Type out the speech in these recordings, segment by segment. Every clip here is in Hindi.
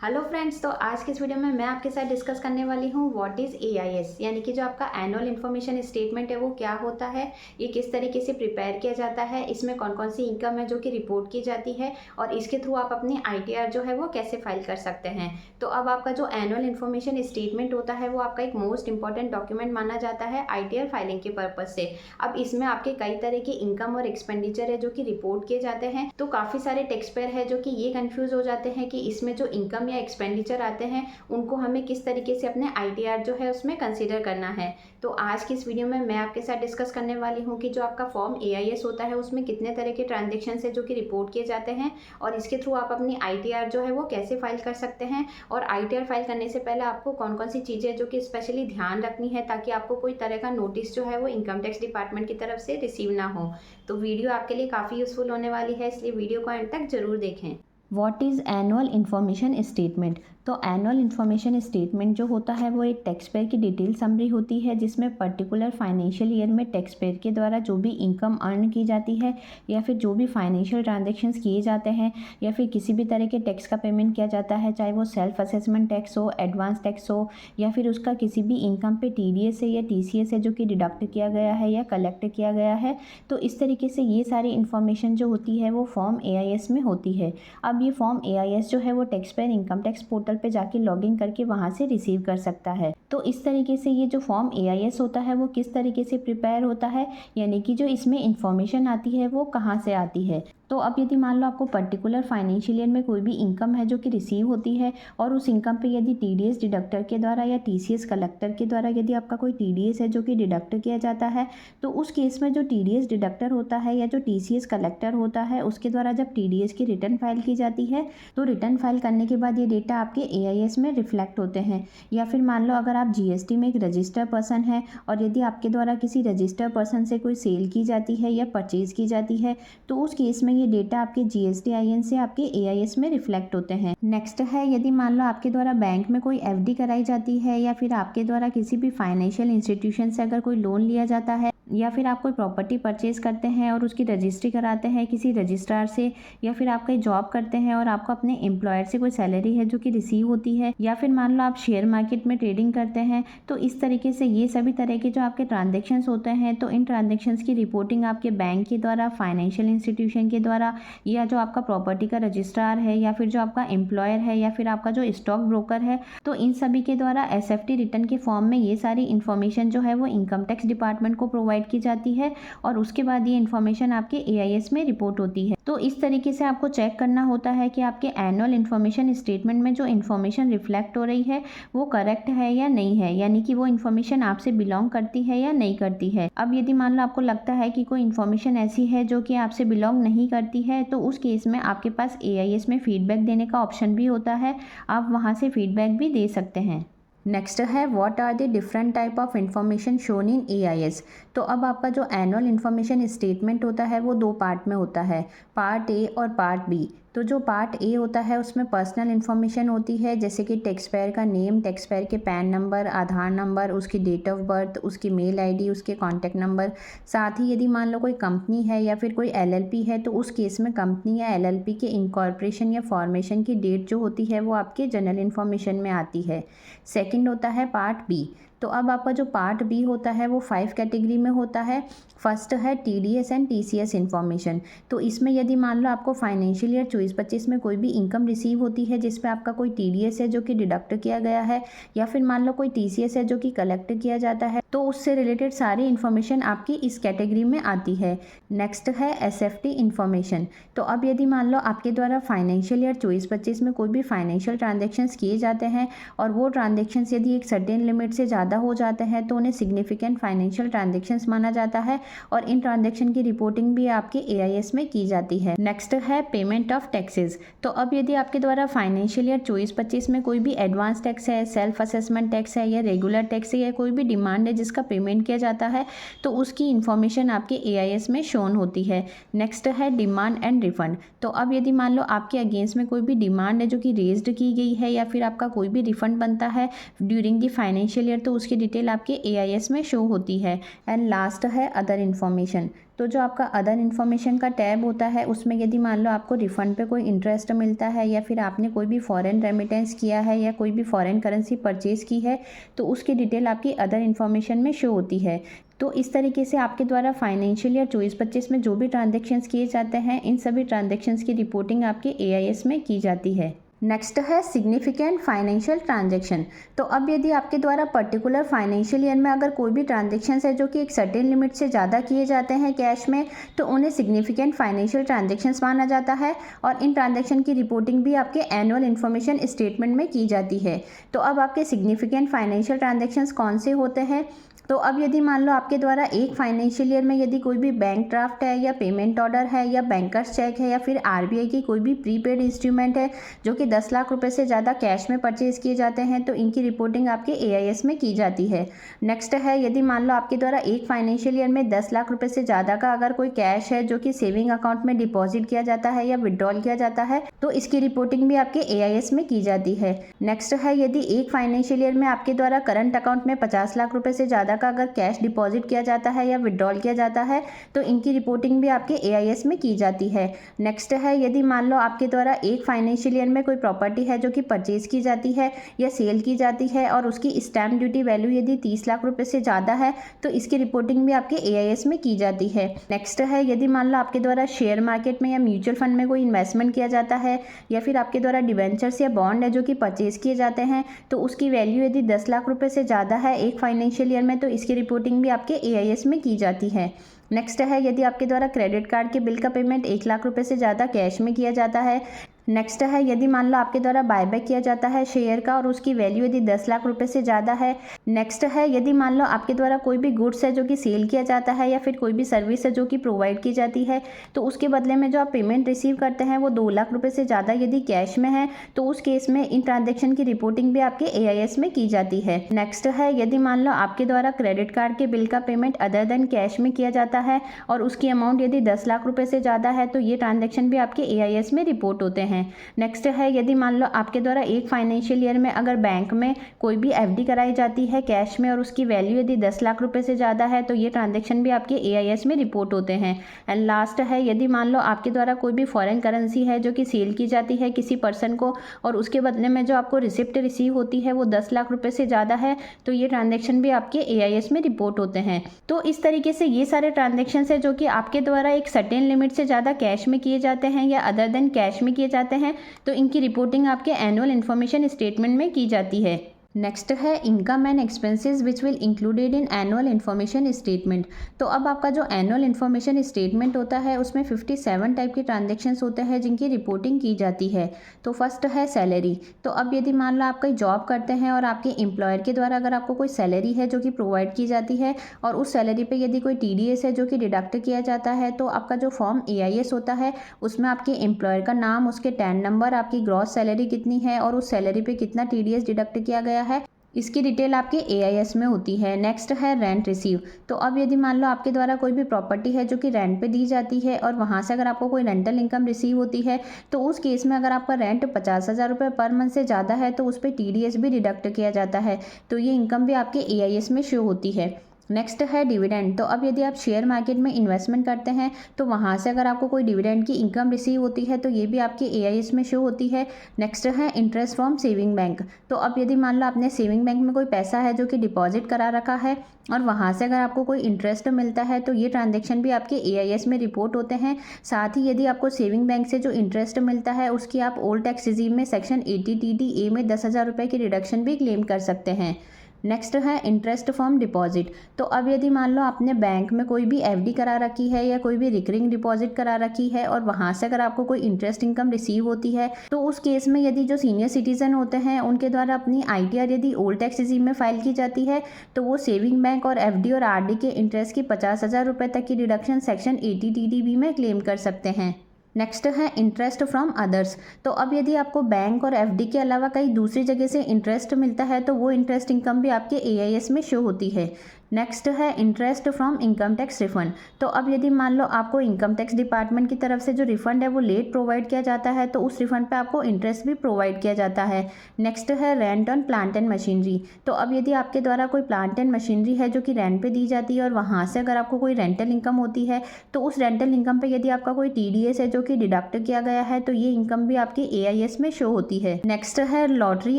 हेलो फ्रेंड्स, तो आज के इस वीडियो में मैं आपके साथ डिस्कस करने वाली हूँ व्हाट इज़ एआईएस, यानी कि जो आपका एनुअल इन्फॉर्मेशन स्टेटमेंट है वो क्या होता है, ये किस तरीके से प्रिपेयर किया जाता है, इसमें कौन कौन सी इनकम है जो कि रिपोर्ट की जाती है और इसके थ्रू आप अपनी आईटीआर जो है वो कैसे फाइल कर सकते हैं। तो अब आपका जो एनुअल इन्फॉर्मेशन स्टेटमेंट होता है वो आपका एक मोस्ट इंपॉर्टेंट डॉक्यूमेंट माना जाता है आईटीआर फाइलिंग के पर्पज से। अब इसमें आपके कई तरह के इनकम और एक्सपेंडिचर है जो कि रिपोर्ट किए जाते हैं। तो काफ़ी सारे टैक्स पेयर है जो कि ये कन्फ्यूज़ हो जाते हैं कि इसमें जो इनकम एक्सपेंडिचर आते हैं उनको हमें किस तरीके से अपने आईटीआर जो है उसमें कंसीडर करना है। तो आज की इस वीडियो में मैं आपके साथ डिस्कस करने वाली हूँ कि जो आपका फॉर्म एआईएस होता है उसमें कितने तरह के ट्रांजेक्शन है जो कि रिपोर्ट किए जाते हैं और इसके थ्रू आप अपनी आईटीआर जो है वो कैसे फाइल कर सकते हैं। और आईटीआर फाइल करने से पहले आपको कौन कौन सी चीज़ें जो कि स्पेशली ध्यान रखनी है ताकि आपको कोई तरह का नोटिस जो है वो इनकम टैक्स डिपार्टमेंट की तरफ से रिसीव ना हो। तो वीडियो आपके लिए काफ़ी यूजफुल होने वाली है, इसलिए वीडियो को एंड तक जरूर देखें। What is annual information statement. तो एनुअल इन्फॉर्मेशन स्टेटमेंट जो होता है वो एक टैक्स पेयर की डिटेल समरी होती है जिसमें पर्टिकुलर फाइनेंशियल ईयर में टैक्स पेयर के द्वारा जो भी इनकम अर्न की जाती है या फिर जो भी फाइनेंशियल ट्रांजेक्शन्स किए जाते हैं या फिर किसी भी तरह के टैक्स का पेमेंट किया जाता है, चाहे वो सेल्फ असेसमेंट टैक्स हो, एडवांस टैक्स हो या फिर उसका किसी भी इनकम पे टीडीएस है या टीसीएस है जो कि डिडक्ट किया गया है या कलेक्ट किया गया है। तो इस तरीके से ये सारी इन्फॉर्मेशन जो होती है वो फॉर्म एआईएस में होती है। अब ये फॉर्म एआईएस जो है वो tax payer income tax portal पे जाके लॉगिन करके वहाँ से रिसीव कर सकता है। तो इस तरीके से ये जो फॉर्म एआईएस होता है वो किस तरीके से प्रिपेयर होता है, यानी कि जो इसमें इंफॉर्मेशन आती है वो कहाँ से आती है। तो अब यदि मान लो आपको पर्टिकुलर फाइनेंशियल ईयर में कोई भी इनकम है जो कि रिसीव होती है और उस इनकम पे यदि टीडीएस डिडक्टर के द्वारा या टीसीएस कलेक्टर के द्वारा यदि आपका कोई टीडीएस है जो कि डिडक्ट किया जाता है, तो उस केस में जो टीडीएस डिडक्टर होता है या जो टीसीएस कलेक्टर होता है उसके द्वारा जब टीडीएस की रिटर्न फाइल की जाती है तो रिटर्न फाइल करने के बाद ये डेटा आपके एआईएस में रिफ्लेक्ट होते हैं। या फिर मान लो अगर आप जीएसटी में एक रजिस्टर्ड पर्सन है और यदि आपके द्वारा किसी रजिस्टर्ड पर्सन से कोई सेल की जाती है या परचेज की जाती है तो उस केस में ये डेटा आपके जीएसटीआईएन से आपके एआईएस में रिफ्लेक्ट होते हैं। नेक्स्ट है, यदि मान लो आपके द्वारा बैंक में कोई एफडी कराई जाती है या फिर आपके द्वारा किसी भी फाइनेंशियल इंस्टीट्यूशन से अगर कोई लोन लिया जाता है या फिर आप कोई प्रॉपर्टी परचेज करते हैं और उसकी रजिस्ट्री कराते हैं किसी रजिस्ट्रार से, या फिर आप कहीं जॉब करते हैं और आपको अपने एम्प्लॉयर से कोई सैलरी है जो कि रिसीव होती है, या फिर मान लो आप शेयर मार्केट में ट्रेडिंग करते हैं, तो इस तरीके से ये सभी तरह के जो आपके ट्रांजेक्शन्स होते हैं तो इन ट्रांजेक्शन्स की रिपोर्टिंग आपके बैंक के द्वारा, फाइनेंशियल इंस्टीट्यूशन के द्वारा, या जो आपका प्रॉपर्टी का रजिस्ट्रार है या फिर जो आपका एम्प्लॉयर है या फिर आपका जो स्टॉक ब्रोकर है, तो इन सभी के द्वारा एसएफटी रिटर्न के फॉर्म में ये सारी इन्फॉर्मेशन जो है वो इनकम टैक्स डिपार्टमेंट को प्रोवाइड की जाती है और उसके बाद ये इन्फॉर्मेशन आपके एआईएस में रिपोर्ट होती है। तो इस तरीके से आपको चेक करना होता है कि आपके एनुअल इन्फॉर्मेशन स्टेटमेंट में जो इन्फॉर्मेशन रिफ्लेक्ट हो रही है वो करेक्ट है या नहीं है, यानी कि वो इन्फॉर्मेशन आपसे बिलोंग करती है या नहीं करती है। अब यदि मान लो आपको लगता है कि कोई इन्फॉर्मेशन ऐसी है जो कि आपसे बिलोंग नहीं करती है तो उस केस में आपके पास एआईएस में फीडबैक देने का ऑप्शन भी होता है, आप वहाँ से फीडबैक भी दे सकते हैं। नेक्स्ट है what are the different type of information shown in AIS. तो अब आपका जो एनुअल इन्फॉर्मेशन स्टेटमेंट होता है वो दो पार्ट में होता है, पार्ट ए और पार्ट बी। तो जो पार्ट ए होता है उसमें पर्सनल इन्फॉर्मेशन होती है जैसे कि टैक्स पेयर का नेम, टैक्स पेयर के पैन नंबर, आधार नंबर, उसकी डेट ऑफ बर्थ, उसकी मेल आईडी, उसके कॉन्टैक्ट नंबर। साथ ही यदि मान लो कोई कंपनी है या फिर कोई एलएलपी है तो उस केस में कंपनी या एलएलपी के इनकॉर्पोरेशन या फॉर्मेशन की डेट जो होती है वो आपके जनरल इन्फॉर्मेशन में आती है। सेकंड होता है पार्ट बी। तो अब आपका जो पार्ट बी होता है वो 5 कैटेगरी में होता है। फर्स्ट है टीडीएस एंड टीसीएस इन्फॉर्मेशन। तो इसमें यदि मान लो आपको फाइनेंशियल ईयर 24-25 में कोई भी इनकम रिसीव होती है जिस पे आपका कोई टीडीएस है जो कि डिडक्ट किया गया है या फिर मान लो कोई टीसीएस है जो कि कलेक्ट किया जाता है, तो उससे रिलेटेड सारी इन्फॉर्मेशन आपकी इस कैटेगरी में आती है। नेक्स्ट है एसएफटी इन्फॉर्मेशन। तो अब यदि मान लो आपके द्वारा फाइनेंशियल ईयर 24-25 में कोई भी फाइनेंशियल ट्रांजेक्शन्स किए जाते हैं और वो ट्रांजेक्शन्स यदि एक सर्टेन लिमिट से ज़्यादा हो जाते हैं तो उन्हें सिग्निफिकेंट फाइनेंशियल ट्रांजेक्शन्स माना जाता है और इन ट्रांजेक्शन की रिपोर्टिंग भी आपके एआईएस में की जाती है। नेक्स्ट है पेमेंट ऑफ टैक्सेस। तो अब यदि आपके द्वारा फाइनेंशियल ईयर 24-25 में कोई भी एडवांस टैक्स है, सेल्फ असेसमेंट टैक्स है या रेगुलर टैक्स है या कोई भी डिमांड है जिसका पेमेंट किया जाता है तो उसकी इन्फॉर्मेशन आपके एआईएस में शोन होती है। नेक्स्ट है डिमांड एंड रिफंड। तो अब यदि मान लो आपके अगेंस्ट में कोई भी डिमांड है जो कि रेज्ड की गई है या फिर आपका कोई भी रिफंड बनता है ड्यूरिंग द फाइनेंशियल ईयर तो उसकी डिटेल आपके एआईएस में शो होती है। एंड लास्ट है अदर इन्फॉर्मेशन। तो जो आपका अदर इन्फॉर्मेशन का टैब होता है उसमें यदि मान लो आपको रिफ़ंड पे कोई इंटरेस्ट मिलता है या फिर आपने कोई भी फॉरेन रेमिटेंस किया है या कोई भी फॉरेन करेंसी परचेज़ की है तो उसकी डिटेल आपकी अदर इन्फॉर्मेशन में शो होती है। तो इस तरीके से आपके द्वारा फाइनेंशियल ईयर 24-25 में जो भी ट्रांजेक्शन्स किए जाते हैं इन सभी ट्रांजेक्शन्स की रिपोर्टिंग आपके AIS में की जाती है। नेक्स्ट है सिग्निफिकेंट फाइनेंशियल ट्रांजैक्शन। तो अब यदि आपके द्वारा पर्टिकुलर फाइनेंशियल ईयर में अगर कोई भी ट्रांजेक्शन्स है जो कि एक सर्टेन लिमिट से ज़्यादा किए जाते हैं कैश में तो उन्हें सिग्निफिकेंट फाइनेंशियल ट्रांजैक्शंस माना जाता है और इन ट्रांजैक्शन की रिपोर्टिंग भी आपके एनुअल इन्फॉर्मेशन स्टेटमेंट में की जाती है। तो अब आपके सिग्निफिकेंट फाइनेंशियल ट्रांजैक्शंस कौन से होते हैं? तो अब यदि मान लो आपके द्वारा एक फाइनेंशियल ईयर में यदि कोई भी बैंक ड्राफ्ट है या पेमेंट ऑर्डर है या बैंकर्स चेक है या फिर RBI की कोई भी प्रीपेड इंस्ट्रूमेंट है जो कि 10 लाख रुपए से ज़्यादा कैश में परचेज किए जाते हैं तो इनकी रिपोर्टिंग आपके AIS में की जाती है। नेक्स्ट है यदि मान लो आपके द्वारा एक फाइनेंशियल ईयर में 10 लाख रुपए से ज़्यादा का अगर कोई कैश है जो कि सेविंग अकाउंट में डिपॉजिट किया जाता है या विड्रॉल किया जाता है तो इसकी रिपोर्टिंग भी आपके AIS में की जाती है। नेक्स्ट है यदि एक फाइनेंशियल ईयर में आपके द्वारा करंट अकाउंट में 50 लाख रुपए से ज़्यादा का अगर कैश डिपॉजिट किया जाता है या विड्रॉल किया जाता है तो इनकी रिपोर्टिंग भी आपके AIS में की जाती है। नेक्स्ट है यदि मान लो आपके द्वारा एक फाइनेंशियल ईयर में कोई प्रॉपर्टी है जो कि परचेज की जाती है या सेल की जाती है और उसकी स्टैम्प ड्यूटी वैल्यू यदि 30 लाख रुपए से ज़्यादा है तो इसकी रिपोर्टिंग भी आपके AIS में की जाती है। नेक्स्ट है यदि मान लो आपके द्वारा शेयर मार्केट में या म्यूचुअल फंड में कोई इन्वेस्टमेंट किया जाता है या फिर आपके द्वारा डिवेंचर्स या बॉन्ड है जो कि परचेज किए जाते हैं तो उसकी वैल्यू यदि 10 लाख रुपए से ज़्यादा है एक फाइनेंशियल ईयर में तो इसकी रिपोर्टिंग भी आपके AIS में की जाती है। नेक्स्ट है यदि आपके द्वारा क्रेडिट कार्ड के बिल का पेमेंट 1 लाख रुपए से ज़्यादा कैश में किया जाता है। नेक्स्ट है यदि मान लो आपके द्वारा बायबैक किया जाता है शेयर का और उसकी वैल्यू यदि 10 लाख रुपए से ज़्यादा है। नेक्स्ट है यदि मान लो आपके द्वारा कोई भी गुड्स है जो कि सेल किया जाता है या फिर कोई भी सर्विस है जो कि प्रोवाइड की जाती है तो उसके बदले में जो आप पेमेंट रिसीव करते हैं वो 2 लाख रुपए से ज़्यादा यदि कैश में है तो उस केस में इन ट्रांजेक्शन की रिपोर्टिंग भी आपके AIS में की जाती है। नेक्स्ट है यदि मान लो आपके द्वारा क्रेडिट कार्ड के बिल का पेमेंट अदर देन कैश में किया जाता है और उसकी अमाउंट यदि 10 लाख रुपए से ज़्यादा है तो ये ट्रांजेक्शन भी आपके AIS में रिपोर्ट होते हैं। नेक्स्ट है यदि मान लो आपके द्वारा एक फाइनेंशियल ईयर में अगर बैंक में कोई भी FD कराई जाती है कैश में और उसकी वैल्यू यदि 10 लाख रुपए से ज़्यादा है तो ये ट्रांजेक्शन भी आपके AIS में रिपोर्ट होते हैं। एंड लास्ट है यदि मान लो आपके द्वारा कोई भी फॉरेन करेंसी है जो कि सेल की जाती है किसी पर्सन को और उसके बदले में जो आपको रिसिप्ट रिसीव होती है वो 10 लाख रुपए से ज़्यादा है तो ये ट्रांजेक्शन भी आपके AIS में रिपोर्ट होते हैं। तो इस तरीके से ये सारे ट्रांजेक्शन है जो कि आपके द्वारा एक सर्टेन लिमिट से ज़्यादा कैश में किए जाते हैं या अदर देन कैश में किए जाते हैं तो इनकी रिपोर्टिंग आपके एनुअल इन्फॉर्मेशन स्टेटमेंट में की जाती है। नेक्स्ट है income and expenses which will included in annual information statement. तो अब आपका जो एनुअल इन्फॉर्मेशन स्टेटमेंट होता है उसमें 57 टाइप के ट्रांजेक्शन्स होते हैं जिनकी रिपोर्टिंग की जाती है। तो फर्स्ट है सैलरी। तो अब यदि मान लो आप कोई जॉब करते हैं और आपके एम्प्लॉयर के द्वारा अगर आपको कोई सैलरी है जो कि प्रोवाइड की जाती है और उस सैलरी पे यदि कोई TDS है जो कि डिडक्ट किया जाता है तो आपका जो फॉर्म AIS होता है उसमें आपके एम्प्लॉयर का नाम, उसके टैन नंबर, आपकी ग्रॉस सैलरी कितनी है और उस सैलरी पे कितना TDS डिडक्ट किया गया है इसकी डिटेल आपके AIS में होती है। नेक्स्ट है रेंट रिसीव। तो अब यदि मान लो आपके द्वारा कोई भी प्रॉपर्टी है जो कि रेंट पे दी जाती है और वहाँ से अगर आपको कोई रेंटल इनकम रिसीव होती है तो उस केस में अगर आपका रेंट 50,000 रुपये पर मंथ से ज़्यादा है तो उस पर TDS भी डिडक्ट किया जाता है तो ये इनकम भी आपके AIS में शो होती है। नेक्स्ट है डिविडेंड। तो अब यदि आप शेयर मार्केट में इन्वेस्टमेंट करते हैं तो वहाँ से अगर आपको कोई डिविडेंड की इनकम रिसीव होती है तो ये भी आपके AIS में शो होती है। नेक्स्ट है इंटरेस्ट फ्रॉम सेविंग बैंक। तो अब यदि मान लो आपने सेविंग बैंक में कोई पैसा है जो कि डिपॉजिट करा रखा है और वहाँ से अगर आपको कोई इंटरेस्ट मिलता है तो ये ट्रांजेक्शन भी आपके AIS में रिपोर्ट होते हैं। साथ ही यदि आपको सेविंग बैंक से जो इंटरेस्ट मिलता है उसकी आप ओल्ड टैक्स रिजीम में सेक्शन 80TD A में 10,000 रुपये की रिडक्शन भी क्लेम कर सकते हैं। नेक्स्ट है इंटरेस्ट फ्रॉम डिपॉजिट। तो अब यदि मान लो आपने बैंक में कोई भी FD करा रखी है या कोई भी रिकरिंग डिपॉजिट करा रखी है और वहाँ से अगर आपको कोई इंटरेस्ट इनकम रिसीव होती है तो उस केस में यदि जो सीनियर सिटीजन होते हैं उनके द्वारा अपनी ITR यदि ओल्ड टैक्स रिजीम में फाइल की जाती है तो वो सेविंग बैंक और FD और RD के इंटरेस्ट की 50,000 रुपये तक की रिडक्शन सेक्शन 80TDB में क्लेम कर सकते हैं। नेक्स्ट है इंटरेस्ट फ्रॉम अदर्स। तो अब यदि आपको बैंक और FD के अलावा कहीं दूसरी जगह से इंटरेस्ट मिलता है तो वो इंटरेस्ट इनकम भी आपके AIS में शो होती है। नेक्स्ट है interest from income tax refund. तो अब यदि मान लो आपको इनकम टैक्स डिपार्टमेंट की तरफ से जो रिफंड है वो लेट प्रोवाइड किया जाता है तो उस रिफंड पे आपको इंटरेस्ट भी प्रोवाइड किया जाता है। नेक्स्ट है rent on plant and machinery. तो अब यदि आपके द्वारा कोई प्लांट एंड मशीनरी है जो कि रेंट पे दी जाती है और वहाँ से अगर आपको कोई रेंटल इनकम होती है तो उस रेंटल इनकम पे यदि आपका कोई TDS है जो कि डिडक्ट किया गया है तो ये इनकम भी आपकी AIS में शो होती है। नेक्स्ट है लॉटरी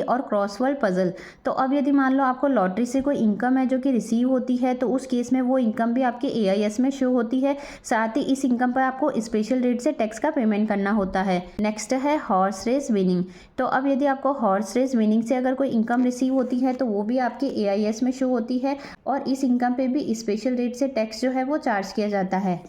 और क्रॉसवर्ड पजल। तो अब यदि मान लो आपको लॉटरी से कोई इनकम है जो कि रिसीव होती है तो उस केस में वो इनकम भी आपके AIS में शो होती है। साथ ही इस इनकम पर आपको स्पेशल रेट से टैक्स का पेमेंट करना होता है। नेक्स्ट है हॉर्स रेस विनिंग। तो अब यदि आपको हॉर्स रेस विनिंग से अगर कोई इनकम रिसीव होती है तो वो भी आपके AIS में शो होती है और इस इनकम पे भी स्पेशल रेट से टैक्स जो है वो चार्ज किया जाता है।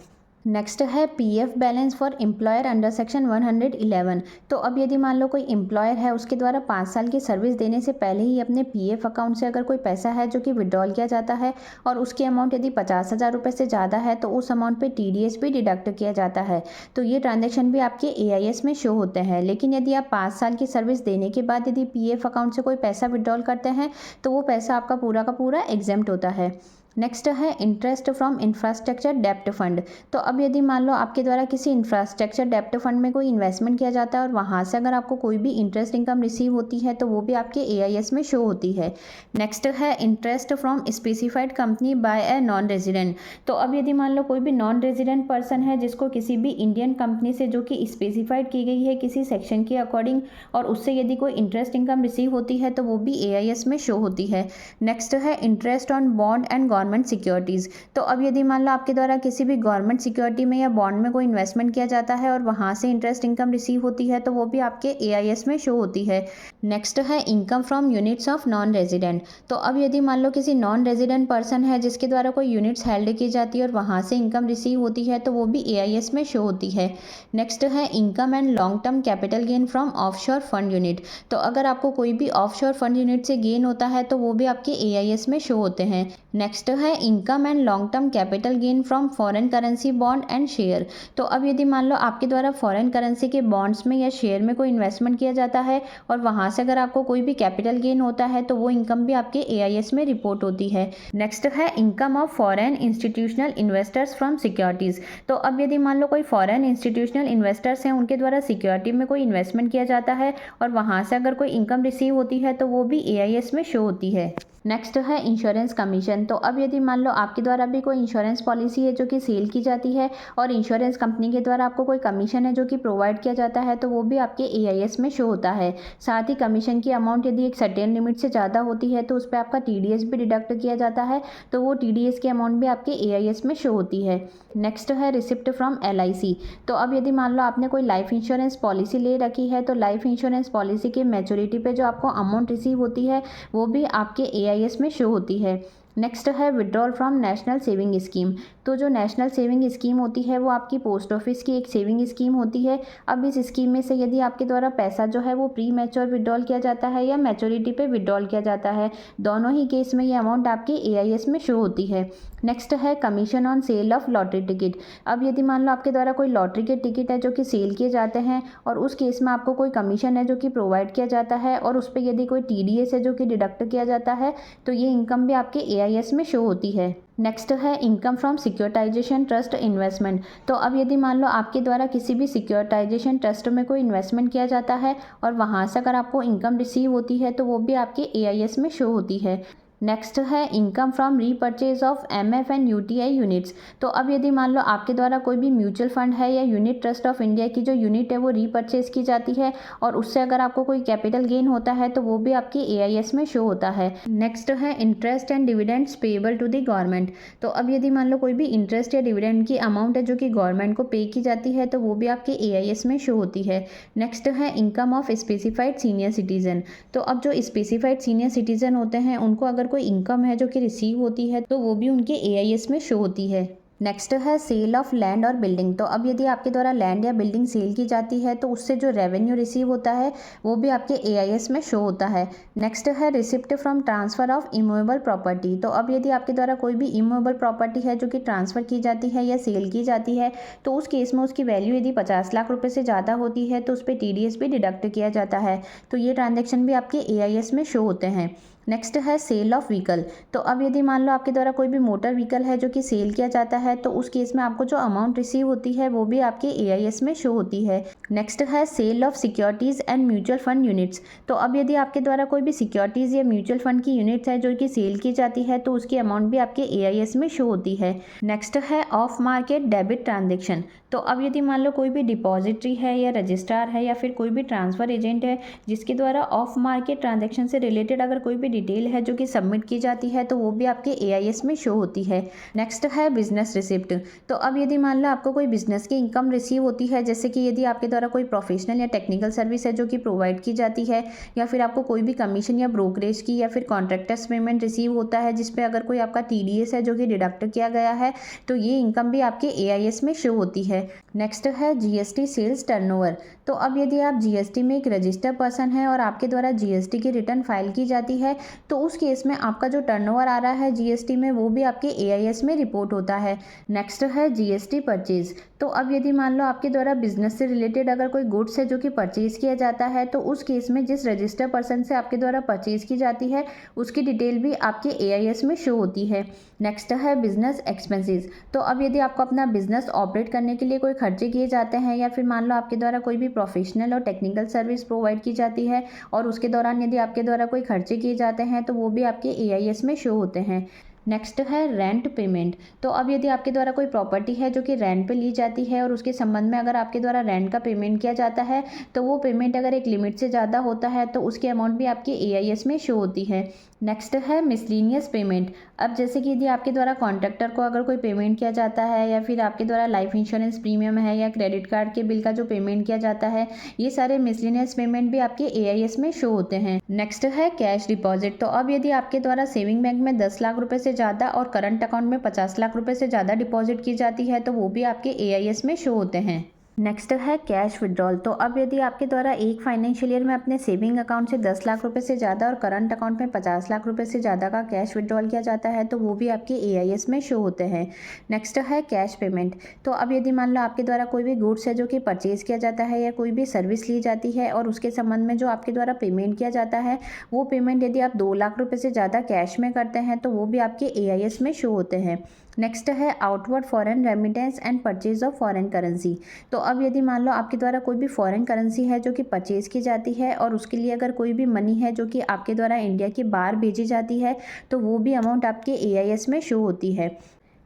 नेक्स्ट है PF balance for employer under section 111। तो अब यदि मान लो कोई एम्प्लॉयर है उसके द्वारा 5 साल की सर्विस देने से पहले ही अपने PF अकाउंट से अगर कोई पैसा है जो कि विड्रॉल किया जाता है और उसकी अमाउंट यदि 50,000 रुपये से ज़्यादा है तो उस अमाउंट पे TDS भी डिडक्ट किया जाता है। तो ये ट्रांजेक्शन भी आपके AIS में शो होते हैं। लेकिन यदि आप 5 साल की सर्विस देने के बाद यदि PF अकाउंट से कोई पैसा विड्रॉल करते हैं तो वो पैसा आपका पूरा का पूरा एग्जेम्प्ट होता है। नेक्स्ट है इंटरेस्ट फ्रॉम इंफ्रास्ट्रक्चर डेप्ट फंड। तो अब यदि मान लो आपके द्वारा किसी इंफ्रास्ट्रक्चर डेप्ट फंड में कोई इन्वेस्टमेंट किया जाता है और वहाँ से अगर आपको कोई भी इंटरेस्ट इनकम रिसीव होती है तो वो भी आपके AIS में शो होती है। नेक्स्ट है interest from specified company by a non resident. तो अब यदि मान लो कोई भी नॉन रेजिडेंट पर्सन है जिसको किसी भी इंडियन कंपनी से जो कि स्पेसिफाइड की गई है किसी सेक्शन के अकॉर्डिंग और उससे यदि कोई इंटरेस्ट इनकम रिसीव होती है तो वो भी AIS में शो होती है। नेक्स्ट है interest on bond and government securities. तो अब यदि मान लो आपके द्वारा किसी भी गवर्नमेंट सिक्योरिटी में या बॉन्ड में कोई इन्वेस्टमेंट किया जाता है और वहाँ से इंटरेस्ट इनकम रिसीव होती है तो वो भी आपके AIS में शो होती है। नेक्स्ट है income from units of non resident. तो अब यदि मान लो किसी नॉन रेजिडेंट पर्सन है जिसके द्वारा कोई यूनिट्स हेल्ड की जाती है और वहाँ से इनकम रिसीव होती है तो वो भी AIS में शो होती है। नेक्स्ट है income and long term capital gain from offshore fund unit. तो अगर आपको कोई भी ऑफशोर फंड यूनिट से गेन होता है तो वो भी आपके AIS में शो होते हैं। नेक्स्ट है income and long term capital gain from foreign currency bond and share. तो अब यदि मान लो आपके द्वारा फॉरेन करेंसी के बॉन्ड्स में या शेयर में कोई इन्वेस्टमेंट किया जाता है और वहाँ से अगर आपको कोई भी कैपिटल गेन होता है तो वो इनकम भी आपके AIS में रिपोर्ट होती है। नेक्स्ट है income of foreign institutional investors from securities. तो अब यदि मान लो कोई फॉरेन इंस्टीट्यूशनल इन्वेस्टर्स हैं उनके द्वारा सिक्योरिटी में कोई इन्वेस्टमेंट किया जाता है और वहाँ से अगर कोई इनकम रिसीव होती है तो वो भी AIS में शो होती है। नेक्स्ट है इंश्योरेंस कमीशन। तो अब यदि मान लो आपके द्वारा भी कोई इंश्योरेंस पॉलिसी है जो कि सेल की जाती है और इंश्योरेंस कंपनी के द्वारा आपको कोई कमीशन है जो कि प्रोवाइड किया जाता है तो वो भी आपके AIS में शो होता है। साथ ही कमीशन की अमाउंट यदि एक सर्टेन लिमिट से ज़्यादा होती है तो उस पर आपका TDS भी डिडक्ट किया जाता है तो वो TDS की अमाउंट भी आपके AIS में शो होती है। नेक्स्ट है रिसिप्ट फ्रॉम LIC। तो अब यदि मान लो आपने कोई लाइफ इंश्योरेंस पॉलिसी ले रखी है तो लाइफ इंश्योरेंस पॉलिसी के मैच्योरिटी पे जो आपको अमाउंट रिसीव होती है वो भी आपके AIS में शो होती है। नेक्स्ट है withdrawal from national saving scheme. तो जो नेशनल सेविंग स्कीम होती है वो आपकी पोस्ट ऑफिस की एक सेविंग स्कीम होती है। अब इस स्कीम में से यदि आपके द्वारा पैसा जो है वो प्री मैच्योर विड्रॉल किया जाता है या मैच्योरिटी पे विड्रॉल किया जाता है, दोनों ही केस में ये अमाउंट आपके AIS में शो होती है। नेक्स्ट है commission on sale of lottery ticket. अब यदि मान लो आपके द्वारा कोई लॉटरी के टिकट है जो कि सेल किए जाते हैं और उस केस में आपको कोई कमीशन है जो कि प्रोवाइड किया जाता है और उस पर यदि कोई TDS है जो कि डिडक्ट किया जाता है तो ये इनकम भी आपके AIS में शो होती है। नेक्स्ट है income from securitization trust investment. तो अब यदि मान लो आपके द्वारा किसी भी सिक्योरिटाइजेशन ट्रस्ट में कोई इन्वेस्टमेंट किया जाता है और वहाँ से अगर आपको इनकम रिसीव होती है तो वो भी आपके AIS में शो होती है। नेक्स्ट है income from repurchase of MF and UTI units. तो अब यदि मान लो आपके द्वारा कोई भी म्यूचुअल फंड है या यूनिट ट्रस्ट ऑफ इंडिया की जो यूनिट है वो रीपर्चेज की जाती है और उससे अगर आपको कोई कैपिटल गेन होता है तो वो भी आपके AIS में शो होता है। नेक्स्ट है interest and dividends payable to the government. तो अब यदि मान लो कोई भी इंटरेस्ट या डिविडेंड की अमाउंट है जो कि गवर्नमेंट को पे की जाती है तो वो भी आपके AIS में शो होती है। नेक्स्ट है income of specified senior citizen. तो अब जो स्पेसिफाइड सीनियर सिटीजन होते हैं उनको अगर कोई इनकम है जो कि रिसीव होती है तो वो भी उनके AIS में शो होती है। नेक्स्ट है सेल ऑफ लैंड और बिल्डिंग। तो अब यदि आपके द्वारा लैंड या बिल्डिंग सेल की जाती है तो उससे जो रेवेन्यू रिसीव होता है वो भी आपके एआईएस में शो होता है। नेक्स्ट है receipt from transfer of immovable property. तो अब यदि आपके द्वारा कोई भी इमूवेबल प्रॉपर्टी है जो कि ट्रांसफ़र की जाती है या सेल की जाती है तो उस केस में उसकी वैल्यू यदि 50 लाख रुपये से ज़्यादा होती है तो उस पर टीडीएस भी डिडक्ट किया जाता है। तो ये ट्रांजेक्शन भी आपके एआईएस में शो होते हैं। नेक्स्ट है सेल ऑफ व्हीकल। तो अब यदि मान लो आपके द्वारा कोई भी मोटर व्हीकल है जो कि सेल किया जाता है तो उस केस में आपको जो अमाउंट रिसीव होती है वो भी आपके एआईएस में शो होती है। नेक्स्ट है sale of securities and mutual fund units. तो अब यदि आपके द्वारा कोई भी सिक्योरिटीज़ या म्यूचुअल फंड की यूनिट्स है जो कि सेल की जाती है तो उसकी अमाउंट भी आपके एआईएस में शो होती है। नेक्स्ट है ऑफ मार्केट डेबिट ट्रांजेक्शन। तो अब यदि मान लो कोई भी डिपॉजिटरी है या रजिस्ट्रार है या फिर कोई भी ट्रांसफ़र एजेंट है जिसके द्वारा ऑफ मार्केट ट्रांजैक्शन से रिलेटेड अगर कोई भी डिटेल है जो कि सबमिट की जाती है तो वो भी आपके एआईएस में शो होती है। नेक्स्ट है बिजनेस रिसिप्ट। तो अब यदि मान लो आपको कोई बिजनेस की इनकम रिसीव होती है, जैसे कि यदि आपके द्वारा कोई प्रोफेशनल या टेक्निकल सर्विस है जो कि प्रोवाइड की जाती है या फिर आपको कोई भी कमीशन या ब्रोकरेज की या फिर कॉन्ट्रैक्टर्स पेमेंट रिसीव होता है जिसपे अगर कोई आपका टीडीएस है जो कि डिडक्ट किया गया है तो ये इनकम भी आपके एआईएस में शो होती है। नेक्स्ट है जीएसटी सेल्स टर्नओवर। तो अब यदि आप जीएसटी में एक रजिस्टर्ड पर्सन है और आपके द्वारा जीएसटी की रिटर्न फाइल की जाती है तो उस केस में आपका जो टर्नओवर आ रहा है जीएसटी में वो भी आपके एआईएस में रिपोर्ट होता है। नेक्स्ट है जीएसटी परचेज। तो अब यदि मान लो आपके द्वारा बिजनेस से रिलेटेड अगर कोई गुड्स है जो कि परचेज किया जाता है तो उस केस में जिस रजिस्टर्ड पर्सन से आपके द्वारा परचेज की जाती है उसकी डिटेल भी आपके एआईएस में शो होती है। नेक्स्ट है बिजनेस एक्सपेंसेस। तो अब यदि आपको अपना बिजनेस ऑपरेट करने के लिए कोई खर्चे किए जाते हैं या फिर मान लो आपके द्वारा कोई भी प्रोफेशनल और टेक्निकल सर्विस प्रोवाइड की जाती है और उसके दौरान यदि आपके द्वारा कोई खर्चे किए जाते हैं तो वो भी आपके एआईएस में शो होते हैं। नेक्स्ट है रेंट पेमेंट। तो अब यदि आपके द्वारा कोई प्रॉपर्टी है जो कि रेंट पे ली जाती है और उसके संबंध में अगर आपके द्वारा रेंट का पेमेंट किया जाता है तो वो पेमेंट अगर एक लिमिट से ज़्यादा होता है तो उसकी अमाउंट भी आपके एआईएस में शो होती है। नेक्स्ट है मिसलिनियस पेमेंट। अब जैसे कि यदि आपके द्वारा कॉन्ट्रैक्टर को अगर कोई पेमेंट किया जाता है या फिर आपके द्वारा लाइफ इंश्योरेंस प्रीमियम है या क्रेडिट कार्ड के बिल का जो पेमेंट किया जाता है ये सारे मिसलिनियस पेमेंट भी आपके एआईएस में शो होते हैं। नेक्स्ट है कैश डिपॉजिट। तो अब यदि आपके द्वारा सेविंग बैंक में 10 लाख रुपए से ज़्यादा और करंट अकाउंट में 50 लाख रुपए से ज़्यादा डिपॉजिट की जाती है तो वो भी आपके एआईएस में शो होते हैं। नेक्स्ट है कैश विड्रॉल। तो अब यदि आपके द्वारा एक फाइनेंशियल ईयर में अपने सेविंग अकाउंट से 10 लाख रुपए से ज़्यादा और करंट अकाउंट में 50 लाख रुपए से ज़्यादा का कैश विड्रॉल किया जाता है तो वो भी आपके एआईएस में शो होते हैं। नेक्स्ट है कैश पेमेंट। तो अब यदि मान लो आपके द्वारा कोई भी गुड्स है जो कि परचेज़ किया जाता है या कोई भी सर्विस ली जाती है और उसके संबंध में जो आपके द्वारा पेमेंट किया जाता है वो पेमेंट यदि आप 2 लाख रुपये से ज़्यादा कैश में करते हैं तो वो भी आपके एआईएस में शो होते हैं। नेक्स्ट है outward foreign remittance and purchase of foreign currency. तो अब यदि मान लो आपके द्वारा कोई भी फॉरेन करेंसी है जो कि परचेज़ की जाती है और उसके लिए अगर कोई भी मनी है जो कि आपके द्वारा इंडिया के बाहर भेजी जाती है तो वो भी अमाउंट आपके एआईएस में शो होती है।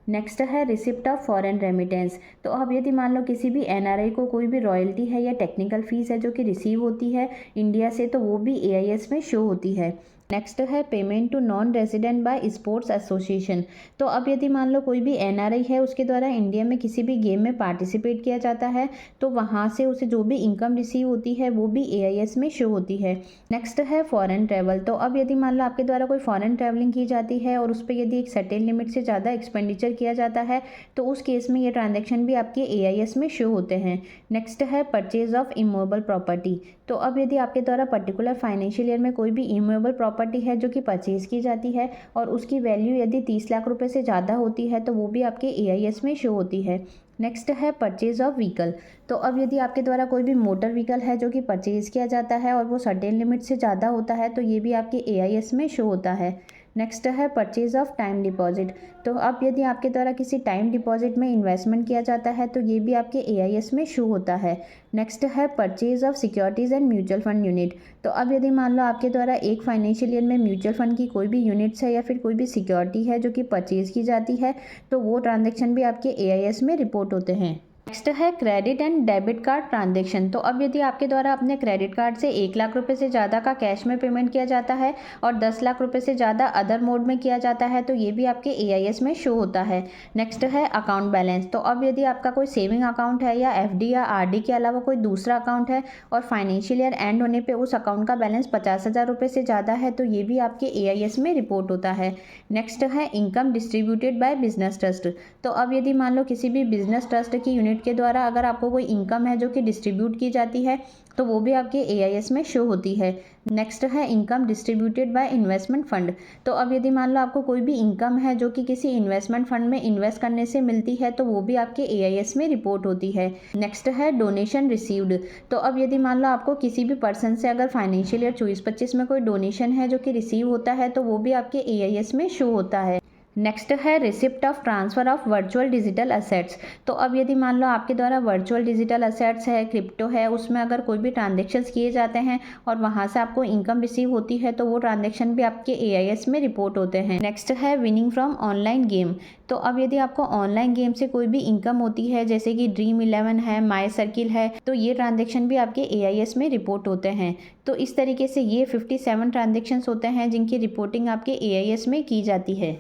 नेक्स्ट है रिसिप्ट ऑफ फॉरेन रेमिटेंस। तो अब यदि मान लो किसी भी एनआरआई को कोई भी रॉयल्टी है या टेक्निकल फीस है जो कि रिसीव होती है इंडिया से तो वो भी एआईएस में शो होती है। नेक्स्ट है payment to non resident by sports association. तो अब यदि मान लो कोई भी एनआरआई है उसके द्वारा इंडिया में किसी भी गेम में पार्टिसिपेट किया जाता है तो वहाँ से उसे जो भी इनकम रिसीव होती है वो भी एआईएस में शो होती है। नेक्स्ट है फॉरेन ट्रैवल। तो अब यदि मान लो आपके द्वारा कोई फॉरेन ट्रैवलिंग की जाती है और उस पर यदि एक सर्टेन लिमिट से ज़्यादा एक्सपेंडिचर किया जाता है तो उस केस में ये ट्रांजेक्शन भी आपके एआईएस में शो होते हैं। नेक्स्ट है परचेज ऑफ इमूवेबल प्रॉपर्टी। तो अब यदि आपके द्वारा पर्टिकुलर फाइनेंशियल ईयर में कोई भी इमूवेबल प्रॉपर्टी है जो कि परचेज़ की जाती है और उसकी वैल्यू यदि 30 लाख रुपए से ज़्यादा होती है तो वो भी आपके एआईएस में शो होती है। नेक्स्ट है परचेज ऑफ व्हीकल। तो अब यदि आपके द्वारा कोई भी मोटर व्हीकल है जो कि परचेज़ किया जाता है और वो सर्टेन लिमिट से ज़्यादा होता है तो ये भी आपके एआईएस में शो होता है। नेक्स्ट है परचेज ऑफ टाइम डिपॉजिट। तो अब यदि आपके द्वारा किसी टाइम डिपॉजिट में इन्वेस्टमेंट किया जाता है तो ये भी आपके एआईएस में शो होता है। नेक्स्ट है purchase of securities and mutual fund unit. तो अब यदि मान लो आपके द्वारा एक फाइनेंशियल ईयर में म्यूचुअल फंड की कोई भी यूनिट्स है या फिर कोई भी सिक्योरिटी है जो कि परचेज़ की जाती है तो वो ट्रांजेक्शन भी आपके एआईएस में रिपोर्ट होते हैं। नेक्स्ट है credit and debit card transaction. तो अब यदि आपके द्वारा अपने क्रेडिट कार्ड से 1 लाख रुपए से ज़्यादा का कैश में पेमेंट किया जाता है और 10 लाख रुपए से ज़्यादा अदर मोड में किया जाता है तो ये भी आपके AIS में शो होता है। नेक्स्ट है अकाउंट बैलेंस। तो अब यदि आपका कोई सेविंग अकाउंट है या FD या RD के अलावा कोई दूसरा अकाउंट है और फाइनेंशियल ईयर एंड होने पर उस अकाउंट का बैलेंस 50,000 रुपये से ज़्यादा है तो ये भी आपके AIS में रिपोर्ट होता है। नेक्स्ट है income distributed by business trust. तो अब यदि मान लो किसी भी बिजनेस ट्रस्ट की यूनिट के द्वारा अगर आपको कोई इनकम है जो कि डिस्ट्रीब्यूट की जाती है तो वो भी आपके AIS में शो होती है। नेक्स्ट है income distributed by investment fund. तो अब यदि मान लो आपको कोई भी इनकम है जो कि किसी इन्वेस्टमेंट फंड में इन्वेस्ट करने से मिलती है तो वो भी आपके AIS में रिपोर्ट होती है। नेक्स्ट है डोनेशन रिसीव्ड। तो अब यदि मान लो आपको किसी भी पर्सन से अगर फाइनेंशियल ईयर 24-25 में कोई डोनेशन है जो कि रिसीव होता है तो वो भी आपके AIS में शो होता है। नेक्स्ट है receipt of transfer of virtual digital assets. तो अब यदि मान लो आपके द्वारा वर्चुअल डिजिटल असेट्स है, क्रिप्टो है, उसमें अगर कोई भी ट्रांजेक्शन्स किए जाते हैं और वहाँ से आपको इनकम रिसीव होती है तो वो ट्रांजेक्शन भी आपके AIS में रिपोर्ट होते हैं। नेक्स्ट है विनिंग फ्रॉम ऑनलाइन गेम। तो अब यदि आपको ऑनलाइन गेम से कोई भी इनकम होती है जैसे कि ड्रीम 11 है, माई सर्किल है, तो ये ट्रांजेक्शन भी आपके AIS में रिपोर्ट होते हैं। तो इस तरीके से ये 57 ट्रांजेक्शन्स होते हैं जिनकी रिपोर्टिंग आपके AIS में की जाती है।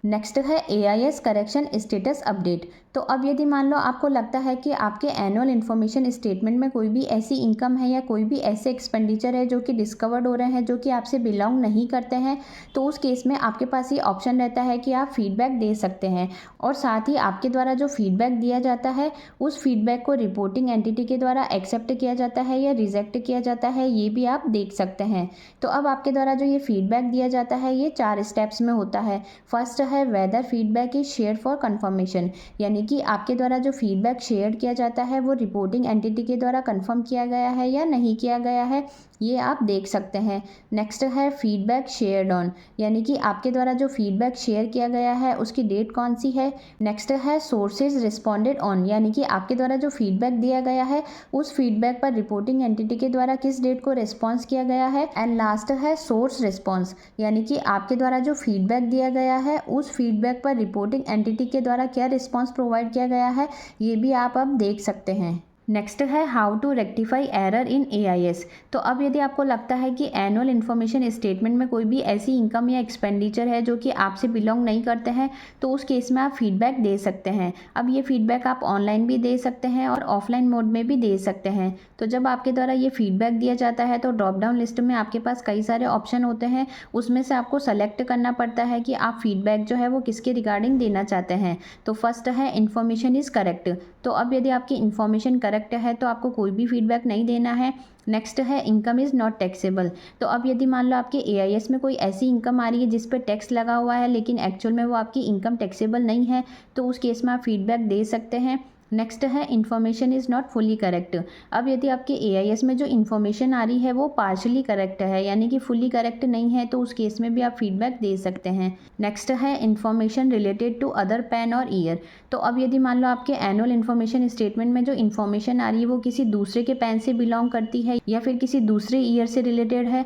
नेक्स्ट है AIS करेक्शन स्टेटस अपडेट। तो अब यदि मान लो आपको लगता है कि आपके एनुअल इन्फॉर्मेशन स्टेटमेंट में कोई भी ऐसी इनकम है या कोई भी ऐसे एक्सपेंडिचर है जो कि डिस्कवर्ड हो रहे हैं जो कि आपसे बिलोंग नहीं करते हैं तो उस केस में आपके पास ये ऑप्शन रहता है कि आप फीडबैक दे सकते हैं और साथ ही आपके द्वारा जो फीडबैक दिया जाता है उस फीडबैक को रिपोर्टिंग एंटिटी के द्वारा एक्सेप्ट किया जाता है या रिजेक्ट किया जाता है, ये भी आप देख सकते हैं। तो अब आपके द्वारा जो ये फीडबैक दिया जाता है ये 4 स्टेप्स में होता है। फर्स्ट है whether feedback is share for confirmation, यानी कि आपके द्वारा जो फीडबैक शेयर किया जाता है वो रिपोर्टिंग एंटिटी के द्वारा कंफर्म किया गया है या नहीं किया गया है, ये आप देख सकते हैं। नेक्स्ट है फीडबैक शेयर्ड ऑन, यानी कि आपके द्वारा जो फीडबैक शेयर किया गया है उसकी डेट कौन सी है। नेक्स्ट है सोर्सेज रिस्पॉन्डेड ऑन, यानी कि आपके द्वारा जो फीडबैक दिया गया है उस फीडबैक पर रिपोर्टिंग एंटिटी के द्वारा किस डेट को रिस्पॉन्स किया गया है। एंड लास्ट है सोर्स रिस्पॉन्स, यानी कि आपके द्वारा जो फीडबैक दिया गया है उस फीडबैक पर रिपोर्टिंग एंटिटी के द्वारा क्या रिस्पॉन्स प्रोवाइड किया गया है, ये भी आप अब देख सकते हैं। नेक्स्ट है how to rectify error in AIS। तो अब यदि आपको लगता है कि एनुअल इन्फॉर्मेशन स्टेटमेंट में कोई भी ऐसी इनकम या एक्सपेंडिचर है जो कि आपसे बिलोंग नहीं करते हैं तो उस केस में आप फीडबैक दे सकते हैं। अब ये फीडबैक आप ऑनलाइन भी दे सकते हैं और ऑफलाइन मोड में भी दे सकते हैं। तो जब आपके द्वारा ये फीडबैक दिया जाता है तो ड्रॉप डाउन लिस्ट में आपके पास कई सारे ऑप्शन होते हैं, उसमें से आपको सेलेक्ट करना पड़ता है कि आप फीडबैक जो है वो किसके रिगार्डिंग देना चाहते हैं। तो फर्स्ट है इन्फॉर्मेशन इज़ करेक्ट। तो अब यदि आपकी इन्फॉर्मेशन करेक्ट है तो आपको कोई भी फीडबैक नहीं देना है। नेक्स्ट है इनकम इज़ नॉट टैक्सेबल। तो अब यदि मान लो आपके AIS में कोई ऐसी इनकम आ रही है जिस पर टैक्स लगा हुआ है लेकिन एक्चुअल में वो आपकी इनकम टैक्सेबल नहीं है तो उस केस में आप फीडबैक दे सकते हैं। नेक्स्ट है information is not fully correct. अब यदि आपके AIS में जो इन्फॉर्मेशन आ रही है वो पार्शली करेक्ट है, यानी कि फुली करेक्ट नहीं है, तो उस केस में भी आप फीडबैक दे सकते हैं। नेक्स्ट है information related to other PAN और ईयर। तो अब यदि मान लो आपके एनुअल इन्फॉर्मेशन स्टेटमेंट में जो इन्फॉर्मेशन आ रही है वो किसी दूसरे के पैन से बिलोंग करती है या फिर किसी दूसरे ईयर से रिलेटेड है।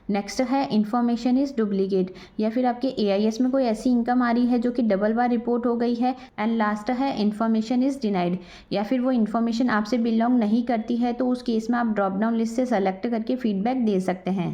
नेक्स्ट है इन्फॉर्मेशन इज़ डुप्लीकेट, या फिर आपके AIS में कोई ऐसी इनकम आ रही है जो कि डबल बार रिपोर्ट हो गई है। एंड लास्ट है इन्फॉर्मेशन इज़ डिनाइड, या फिर वो इन्फॉर्मेशन आपसे बिलोंग नहीं करती है तो उस केस में आप ड्रॉप डाउन लिस्ट से सेलेक्ट करके फीडबैक दे सकते हैं।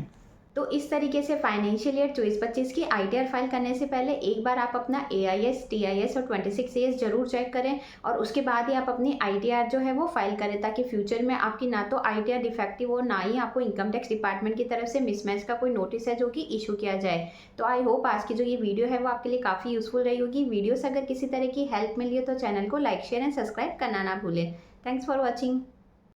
तो इस तरीके से फाइनेंशियल ईयर 24-25 की ITR फाइल करने से पहले एक बार आप अपना AIS, TIS और 26AS जरूर चेक करें और उसके बाद ही आप अपनी ITR जो है वो फाइल करें ताकि फ्यूचर में आपकी ना तो ITR डिफेक्टिव हो, ना ही आपको इनकम टैक्स डिपार्टमेंट की तरफ से मिसमैच का कोई नोटिस है जो कि इशू किया जाए। तो आई होप आज की जो ये वीडियो है वो आपके लिए काफ़ी यूजफुल रही होगी। वीडियो से अगर किसी तरह की हेल्प मिली हो तो चैनल को लाइक, शेयर एंड सब्सक्राइब करना ना भूलें। Thanks for watching.